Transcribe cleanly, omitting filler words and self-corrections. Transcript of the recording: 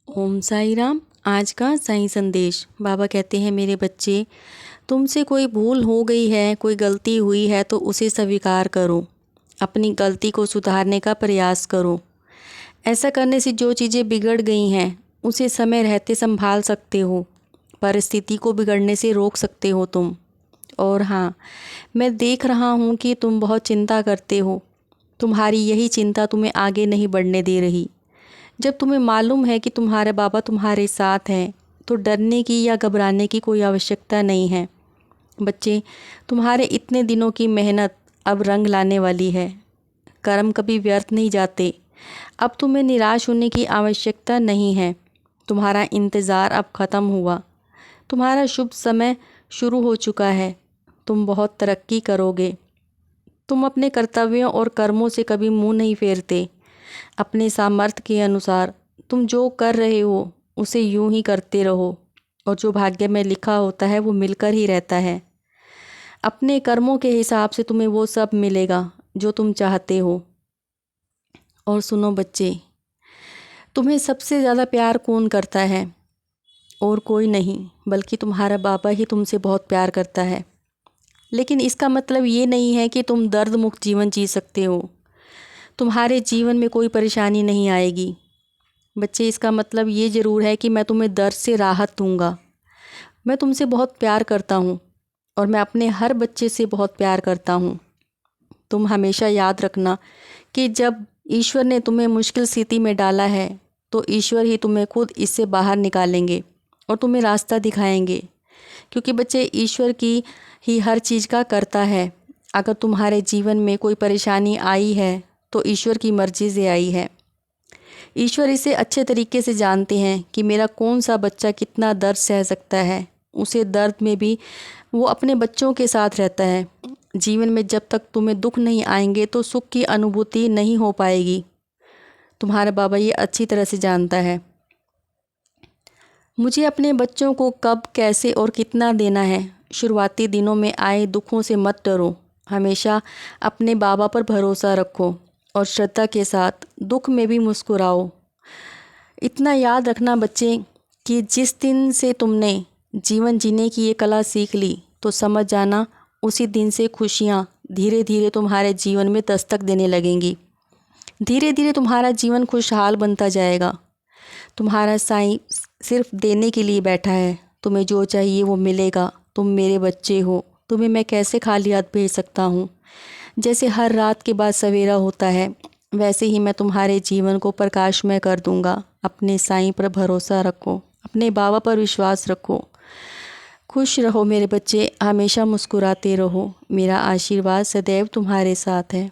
ओम साई राम। आज का साईं संदेश। बाबा कहते हैं, मेरे बच्चे, तुमसे कोई भूल हो गई है, कोई गलती हुई है तो उसे स्वीकार करो। अपनी गलती को सुधारने का प्रयास करो। ऐसा करने से जो चीज़ें बिगड़ गई हैं उसे समय रहते संभाल सकते हो। परिस्थिति को बिगड़ने से रोक सकते हो तुम। और हाँ, मैं देख रहा हूँ कि तुम बहुत चिंता करते हो। तुम्हारी यही चिंता तुम्हें आगे नहीं बढ़ने दे रही। जब तुम्हें मालूम है कि तुम्हारे बाबा तुम्हारे साथ हैं तो डरने की या घबराने की कोई आवश्यकता नहीं है। बच्चे, तुम्हारे इतने दिनों की मेहनत अब रंग लाने वाली है। कर्म कभी व्यर्थ नहीं जाते। अब तुम्हें निराश होने की आवश्यकता नहीं है। तुम्हारा इंतज़ार अब ख़त्म हुआ। तुम्हारा शुभ समय शुरू हो चुका है। तुम बहुत तरक्की करोगे। तुम अपने कर्तव्यों और कर्मों से कभी मुंह नहीं फेरते। अपने सामर्थ्य के अनुसार तुम जो कर रहे हो उसे यूं ही करते रहो, और जो भाग्य में लिखा होता है वो मिलकर ही रहता है। अपने कर्मों के हिसाब से तुम्हें वो सब मिलेगा जो तुम चाहते हो। और सुनो बच्चे, तुम्हें सबसे ज़्यादा प्यार कौन करता है? और कोई नहीं बल्कि तुम्हारा बाबा ही तुमसे बहुत प्यार करता है। लेकिन इसका मतलब ये नहीं है कि तुम दर्द मुक्त जीवन जी सकते हो। तुम्हारे जीवन में कोई परेशानी नहीं आएगी। बच्चे, इसका मतलब ये ज़रूर है कि मैं तुम्हें दर्द से राहत दूंगा। मैं तुमसे बहुत प्यार करता हूँ और मैं अपने हर बच्चे से बहुत प्यार करता हूँ। तुम हमेशा याद रखना कि जब ईश्वर ने तुम्हें मुश्किल स्थिति में डाला है तो ईश्वर ही तुम्हें खुद इससे बाहर निकालेंगे और तुम्हें रास्ता दिखाएंगे। क्योंकि बच्चे, ईश्वर की ही हर चीज़ का करता है। अगर तुम्हारे जीवन में कोई परेशानी आई है तो ईश्वर की मर्ज़ी से आई है। ईश्वर इसे अच्छे तरीके से जानते हैं कि मेरा कौन सा बच्चा कितना दर्द सह सकता है। उसे दर्द में भी वो अपने बच्चों के साथ रहता है। जीवन में जब तक तुम्हें दुख नहीं आएंगे तो सुख की अनुभूति नहीं हो पाएगी। तुम्हारा बाबा ये अच्छी तरह से जानता है। मुझे अपने बच्चों को कब, कैसे और कितना देना है। शुरुआती दिनों में आए दुखों से मत डरो। हमेशा अपने बाबा पर भरोसा रखो और श्रद्धा के साथ दुख में भी मुस्कुराओ। इतना याद रखना बच्चे कि जिस दिन से तुमने जीवन जीने की ये कला सीख ली तो समझ जाना उसी दिन से खुशियाँ धीरे धीरे तुम्हारे जीवन में दस्तक देने लगेंगी। धीरे धीरे तुम्हारा जीवन खुशहाल बनता जाएगा। तुम्हारा साईं सिर्फ देने के लिए बैठा है। तुम्हें जो चाहिए वो मिलेगा। तुम मेरे बच्चे हो। तुम्हें मैं कैसे खाली हाथ भेज सकता हूँ? जैसे हर रात के बाद सवेरा होता है वैसे ही मैं तुम्हारे जीवन को प्रकाशमय कर दूंगा। अपने साईं पर भरोसा रखो, अपने बाबा पर विश्वास रखो। खुश रहो मेरे बच्चे, हमेशा मुस्कुराते रहो। मेरा आशीर्वाद सदैव तुम्हारे साथ है।